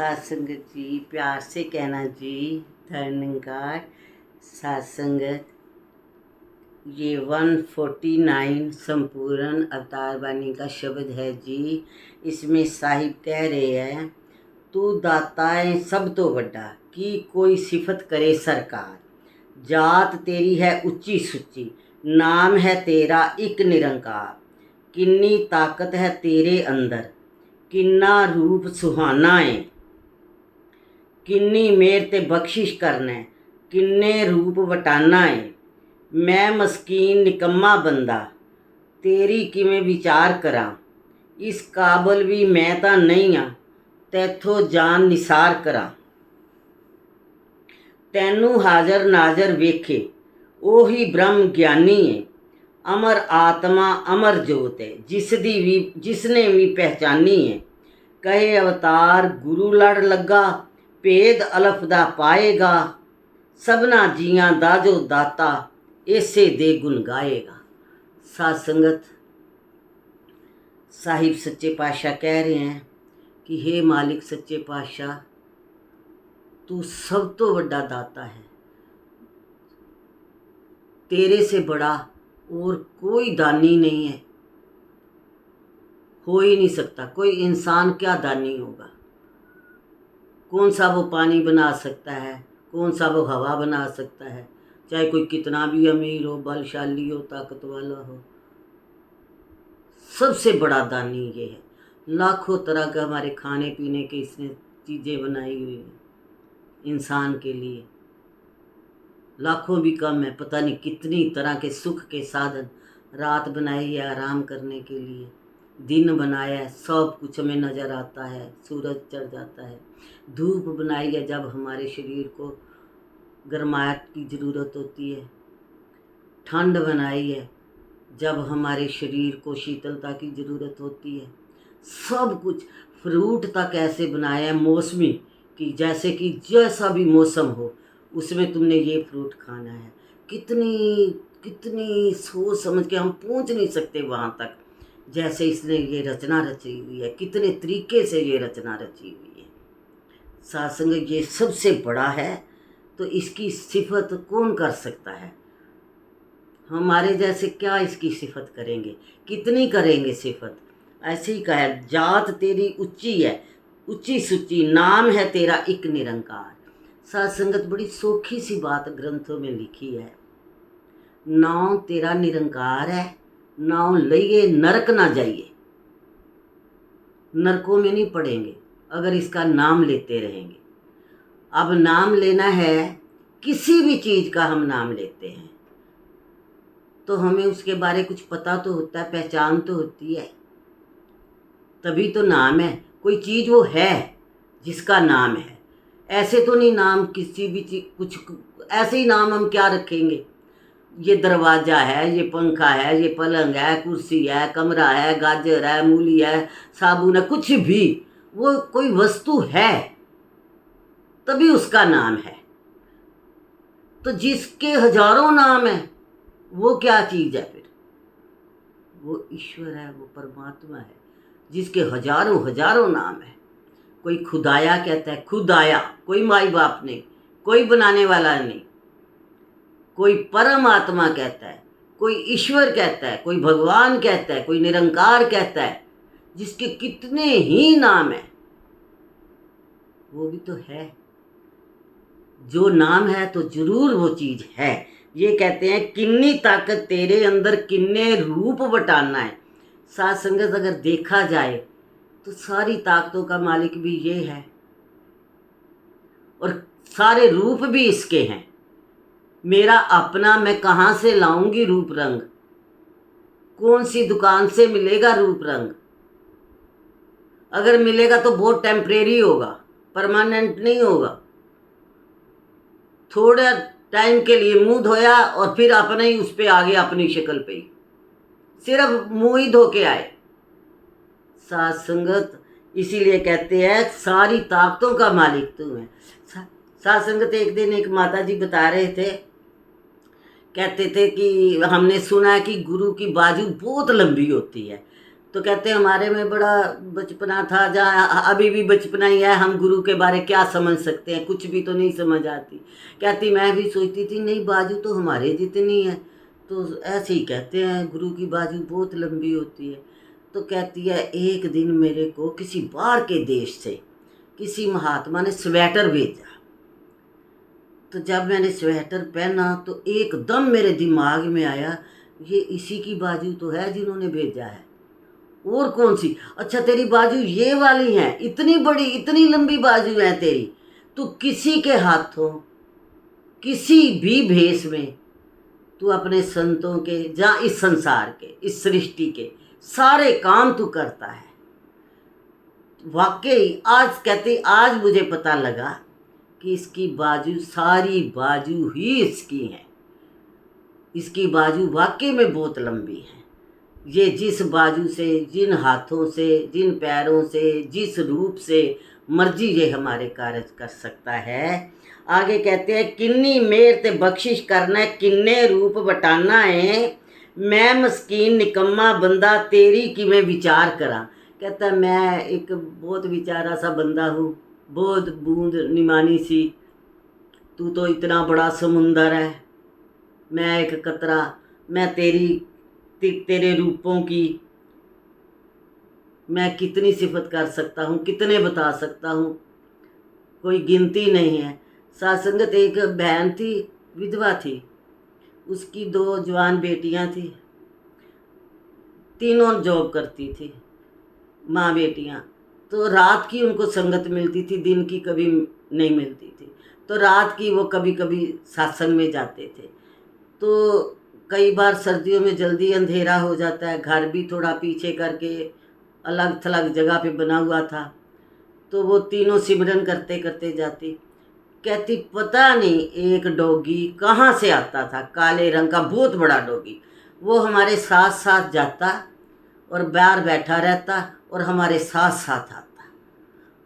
सत्संगत जी, प्यार से कहना जी, धन्यवाद। सत्संगत ये 149 संपूर्ण अवतार वाणी का शब्द है जी। इसमें साहिब कह रहे हैं, तू दाता है सब तो बड़ा, की कोई सिफत करे सरकार। जात तेरी है उच्ची सुच्ची, नाम है तेरा एक निरंकार। किन्नी ताकत है तेरे अंदर, किन्ना रूप सुहाना है। किन्नी मेर ते बख्शिश करना है, किन्ने रूप वटाना है। मैं मस्कीन निकम्मा बंदा, तेरी किवें विचार करा। इस काबल भी मैं तां नहीं हाँ, तैथों जान निसार करा। तैनू हाजर नाजर वेखे, ओही ब्रह्म ज्ञानी है। अमर आत्मा अमर जोत है, जिसने भी पहचानी है। कहे अवतार गुरु लड़ लगा, भेद अलफ दा पाएगा। सबना जियां दा जो दाता, ऐसे दे गुण गाएगा। सत्संगत साहिब सच्चे पातशाह कह रहे हैं कि हे मालिक सच्चे पातशाह, तू सब तो बड़ा दाता है। तेरे से बड़ा और कोई दानी नहीं है, हो ही नहीं सकता। कोई इंसान क्या दानी होगा। कौन सा वो पानी बना सकता है, कौन सा वो हवा बना सकता है। चाहे कोई कितना भी अमीर हो, बलशाली हो, ताकत वाला हो, सबसे बड़ा दानी ये है। लाखों तरह का हमारे खाने पीने के इसने चीज़ें बनाई हुई हैं इंसान के लिए, लाखों भी कम है। पता नहीं कितनी तरह के सुख के साधन, रात बनाई है आराम करने के लिए, दिन बनाया है, सब कुछ हमें नज़र आता है। सूरज चढ़ जाता है। धूप बनाई है जब हमारे शरीर को गर्माहट की ज़रूरत होती है। ठंड बनाई है जब हमारे शरीर को शीतलता की ज़रूरत होती है। सब कुछ, फ्रूट तक ऐसे बनाया है मौसमी कि जैसे कि जैसा भी मौसम हो उसमें तुमने ये फ्रूट खाना है। कितनी कितनी सोच समझ के हम पहुंच नहीं सकते वहाँ तक, जैसे इसने ये रचना रची हुई है। कितने तरीके से ये रचना रची हुई है। सत्संग ये सबसे बड़ा है, तो इसकी सिफत कौन कर सकता है। हमारे जैसे क्या इसकी सिफत करेंगे, कितनी करेंगे सिफत। ऐसे ही कहा, जात तेरी उच्ची है उच्ची सुच्ची, नाम है तेरा एक निरंकार। सत्संगत बड़ी सौखी सी बात ग्रंथों में लिखी है। नाम तेरा निरंकार है, नाम लइए नरक ना जाइए। नरकों में नहीं पड़ेंगे अगर इसका नाम लेते रहेंगे। अब नाम लेना है, किसी भी चीज़ का हम नाम लेते हैं तो हमें उसके बारे कुछ पता तो होता है, पहचान तो होती है, तभी तो नाम है। कोई चीज़ वो है जिसका नाम है। ऐसे तो नहीं नाम किसी भी चीज़, कुछ ऐसे ही नाम हम क्या रखेंगे। ये दरवाज़ा है, ये पंखा है, ये पलंग है, कुर्सी है, कमरा है, गाजर है, मूली है, साबुन है, कुछ भी वो कोई वस्तु है तभी उसका नाम है। तो जिसके हजारों नाम है वो क्या चीज़ है फिर। वो ईश्वर है, वो परमात्मा है जिसके हजारों हजारों नाम है। कोई खुदाया कहता है, खुदाया, कोई माई बाप नहीं, कोई बनाने वाला नहीं। कोई परमात्मा कहता है, कोई ईश्वर कहता है, कोई भगवान कहता है, कोई निरंकार कहता है, जिसके कितने ही नाम है। वो भी तो है। जो नाम है तो जरूर वो चीज़ है। ये कहते हैं, किन्नी ताकत तेरे अंदर, किन्ने रूप बटाना है। साथ संगत अगर देखा जाए तो सारी ताकतों का मालिक भी ये है और सारे रूप भी इसके हैं। मेरा अपना, मैं कहाँ से लाऊंगी रूप रंग। कौन सी दुकान से मिलेगा रूप रंग। अगर मिलेगा तो बहुत टेम्परेरी होगा, परमानेंट नहीं होगा। थोड़ा टाइम के लिए मुंह धोया और फिर अपने ही उस पे आ गया, अपनी शक्ल पे ही, सिर्फ मुंह ही धो के आए। साथ संगत इसीलिए कहते हैं सारी ताकतों का मालिक तू है। साथ संगत एक दिन एक माता जी बता रहे थे, कहते थे कि हमने सुना है कि गुरु की बाजू बहुत लंबी होती है। तो कहते हैं हमारे में बड़ा बचपना था, जहाँ अभी भी बचपना ही है, हम गुरु के बारे क्या समझ सकते हैं, कुछ भी तो नहीं समझ आती। कहती मैं भी सोचती थी नहीं बाजू तो हमारे जितनी है, तो ऐसे ही कहते हैं गुरु की बाजू बहुत लंबी होती है। तो कहती है एक दिन मेरे को किसी बाहर के देश से किसी महात्मा ने स्वेटर भेजा, तो जब मैंने स्वेटर पहना तो एकदम मेरे दिमाग में आया ये इसी की बाजू तो है जिन्होंने भेजा है। और कौन सी? अच्छा तेरी बाजू ये वाली है, इतनी बड़ी इतनी लंबी बाजू है तेरी। तू किसी के हाथों किसी भी भेष में तू अपने संतों के, जहाँ इस संसार के, इस सृष्टि के सारे काम तू करता है। वाकई आज कहती आज मुझे पता लगा कि इसकी बाजू, सारी बाजू ही इसकी है। इसकी बाजू वाकई में बहुत लंबी है। ये जिस बाजू से, जिन हाथों से, जिन पैरों से, जिस रूप से मर्जी ये हमारे कार्य कर सकता है। आगे कहते हैं किन्नी मेर ते बख्शिश करना, किन्ने रूप बटाना है, मैं मस्कीन निकम्मा बंदा तेरी कि मैं विचार करा। कहता है मैं एक बहुत बेचारा सा बंदा हूँ, बहुत बूंद निमानी सी, तू तो इतना बड़ा समुंदर है, मैं एक कतरा, मैं तेरे रूपों की मैं कितनी सिफत कर सकता हूँ, कितने बता सकता हूँ, कोई गिनती नहीं है। सासंगत एक बहन थी, विधवा थी, उसकी 2 जवान बेटियाँ थी, तीनों जॉब करती थी, माँ बेटियाँ। तो रात की उनको संगत मिलती थी, दिन की कभी नहीं मिलती थी। तो रात की वो कभी कभी सत्संग में जाते थे। तो कई बार सर्दियों में जल्दी अंधेरा हो जाता है, घर भी थोड़ा पीछे करके अलग थलग जगह पे बना हुआ था। तो वो तीनों सिमरन करते करते जाती। कहती पता नहीं एक डॉगी कहाँ से आता था, काले रंग का बहुत बड़ा डॉगी, वो हमारे साथ साथ जाता और बाहर बैठा रहता और हमारे साथ साथ आता।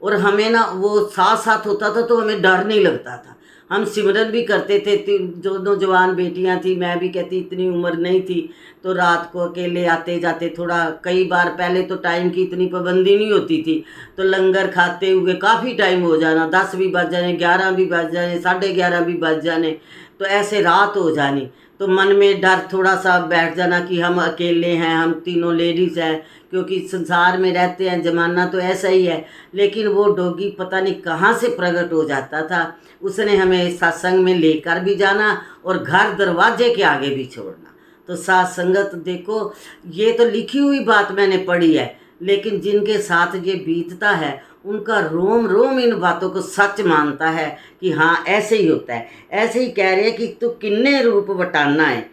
और हमें ना वो साथ साथ होता था तो हमें डर नहीं लगता था। हम सिमरन भी करते थे, दोनों जवान बेटियां थी, मैं भी कहती इतनी उम्र नहीं थी, तो रात को अकेले आते जाते, थोड़ा कई बार पहले तो टाइम की इतनी पाबंदी नहीं होती थी, तो लंगर खाते हुए काफ़ी टाइम हो जाना, 10 भी बज जाने, 11 भी बज जाने, 11:30 भी बज जाने, तो ऐसे रात हो जानी। तो मन में डर थोड़ा सा बैठ जाना कि हम अकेले हैं, हम तीनों लेडीज़ हैं, क्योंकि संसार में रहते हैं, ज़माना तो ऐसा ही है। लेकिन वो डॉगी पता नहीं कहाँ से प्रकट हो जाता था, उसने हमें सत्संग में लेकर भी जाना और घर दरवाजे के आगे भी छोड़ना। तो साथ संगत देखो, ये तो लिखी हुई बात मैंने पढ़ी है, लेकिन जिनके साथ ये बीतता है उनका रोम रोम इन बातों को सच मानता है कि हाँ ऐसे ही होता है। ऐसे ही कह रहे हैं कि तू किन्ने रूप वटाना है,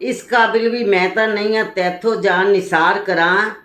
इस काबिल भी मैं तो नहीं हाँ, तैथों जान निसार करा,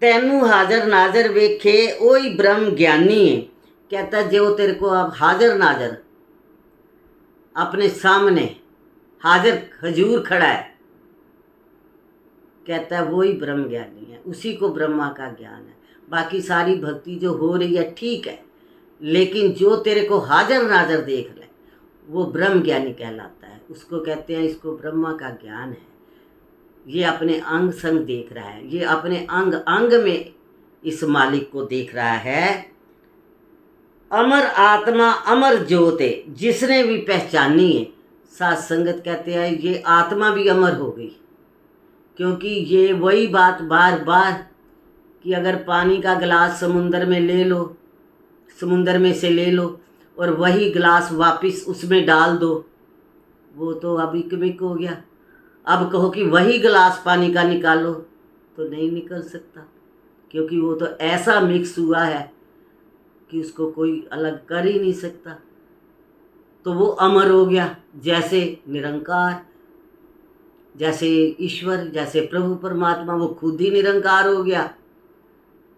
तैनू हाजर नाजर वेखे ओही ब्रह्म ज्ञानी है। कहता जो तेरे को अब हाजर नाजर अपने सामने हाजर हजूर खड़ा है, कहता है वही ब्रह्म ज्ञानी है, उसी को ब्रह्मा का ज्ञान है। बाकी सारी भक्ति जो हो रही है ठीक है, लेकिन जो तेरे को हाजर नाजर देख ले वो ब्रह्म ज्ञानी कहलाता है। उसको कहते हैं, इसको ब्रह्मा का ज्ञान है। ये अपने अंग संग देख रहा है, ये अपने अंग अंग में इस मालिक को देख रहा है। अमर आत्मा अमर ज्योत है, जिसने भी पहचानी है। साथ संगत कहते हैं ये आत्मा भी अमर हो गई, क्योंकि ये वही बात बार बार कि अगर पानी का गिलास समुंदर में ले लो, समुंदर में से ले लो और वही गिलास वापस उसमें डाल दो, वो तो अब इकमिक हो गया। अब कहो कि वही गिलास पानी का निकालो तो नहीं निकल सकता, क्योंकि वो तो ऐसा मिक्स हुआ है कि उसको कोई अलग कर ही नहीं सकता। तो वो अमर हो गया, जैसे निरंकार, जैसे ईश्वर, जैसे प्रभु परमात्मा, वो खुद ही निरंकार हो गया।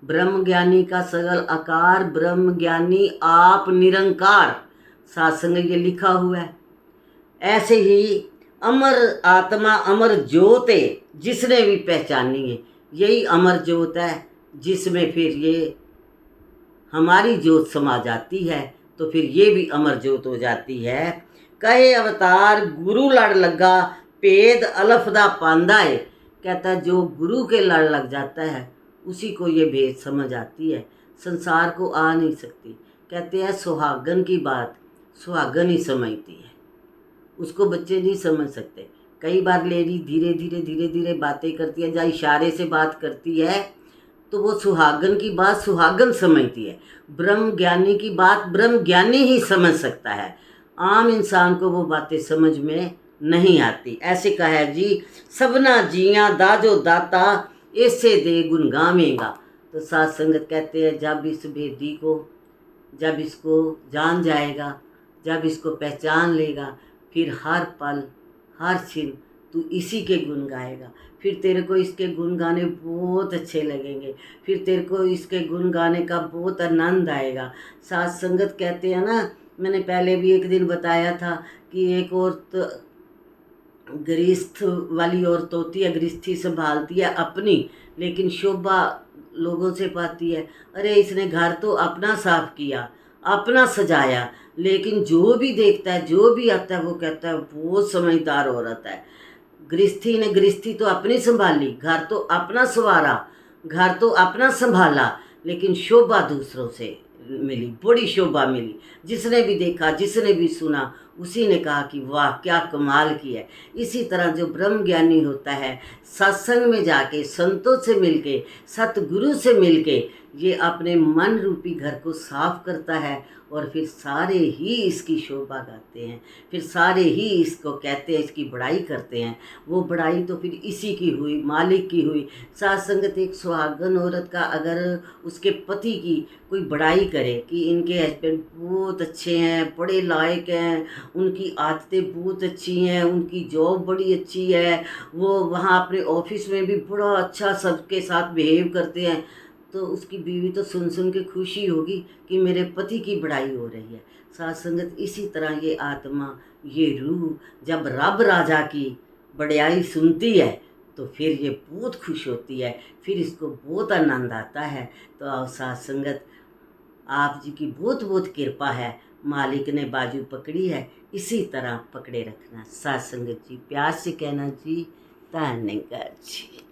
ब्रह्म ज्ञानी का सगल आकार, ब्रह्म ज्ञानी आप निरंकार, सात्संग ये लिखा हुआ है। ऐसे ही अमर आत्मा अमर ज्योत है, जिसने भी पहचानी है, यही अमर ज्योत है, जिसमें फिर ये हमारी ज्योत समा जाती है, तो फिर ये भी अमर ज्योत हो जाती है। कहे अवतार गुरु लड़ लगा, भेद अलफ दा पांदा है। कहता है जो गुरु के लड़ लग जाता है उसी को ये भेद समझ आती है, संसार को आ नहीं सकती। कहते हैं सुहागन की बात सुहागन ही समझती है, उसको बच्चे नहीं समझ सकते। कई बार लेडी धीरे धीरे बातें करती है, जहाँ इशारे से बात करती है तो वो सुहागन की बात सुहागन समझती है। ब्रह्म ज्ञानी की बात ब्रह्म ज्ञानी ही समझ सकता है, आम इंसान को वो बातें समझ में नहीं आती। ऐसे कहा है जी, सबना जिया दाजो दाता ऐसे दे गुण गावेगा। तो साध संगत कहते हैं जब इस भेदी को, जब इसको जान जाएगा, जब इसको पहचान लेगा, फिर हर पल हर क्षण तू इसी के गुण गाएगा। फिर तेरे को इसके गुण गाने बहुत अच्छे लगेंगे, फिर तेरे को इसके गुण गाने का बहुत आनंद आएगा। साध संगत कहते हैं ना, मैंने पहले भी एक दिन बताया था कि एक औरत गृहस्थ वाली औरत होती है, गृहस्थी संभालती है अपनी, लेकिन शोभा लोगों से पाती है। अरे इसने घर तो अपना साफ किया, अपना सजाया, लेकिन जो भी देखता है, जो भी आता है, वो कहता है बहुत समझदार औरत है। गृहस्थी ने गृहस्थी तो अपनी संभाली, घर तो अपना संवारा, घर तो अपना संभाला, लेकिन शोभा दूसरों से मिली, बड़ी शोभा मिली। जिसने भी देखा, जिसने भी सुना, उसी ने कहा कि वाह क्या कमाल की है। इसी तरह जो ब्रह्म ज्ञानी होता है, सत्संग में जाके संतों से मिलके, सतगुरु से मिलके, ये अपने मन रूपी घर को साफ करता है, और फिर सारे ही इसकी शोभा गाते हैं, फिर सारे ही इसको कहते हैं, इसकी बड़ाई करते हैं। वो बड़ाई तो फिर इसी की हुई, मालिक की हुई। साथ संगत एक सुहागन औरत का अगर उसके पति की कोई बड़ाई करे कि इनके हस्बैंड बहुत अच्छे हैं, बड़े लायक हैं, उनकी आदतें बहुत अच्छी हैं, उनकी जॉब बड़ी अच्छी है, वो वहाँ अपने ऑफिस में भी बड़ा अच्छा सबके साथ बिहेव करते हैं, तो उसकी बीवी तो सुन के खुशी होगी कि मेरे पति की बड़ाई हो रही है। साथ संगत इसी तरह ये आत्मा, ये रूह जब रब राजा की बड़ाई सुनती है तो फिर ये बहुत खुश होती है, फिर इसको बहुत आनंद आता है। तो आओ साथ संगत, आप जी की बहुत बहुत कृपा है, मालिक ने बाजू पकड़ी है, इसी तरह पकड़े रखना। साथ संगत जी प्यार से कहना जी, धन्यवाद जी।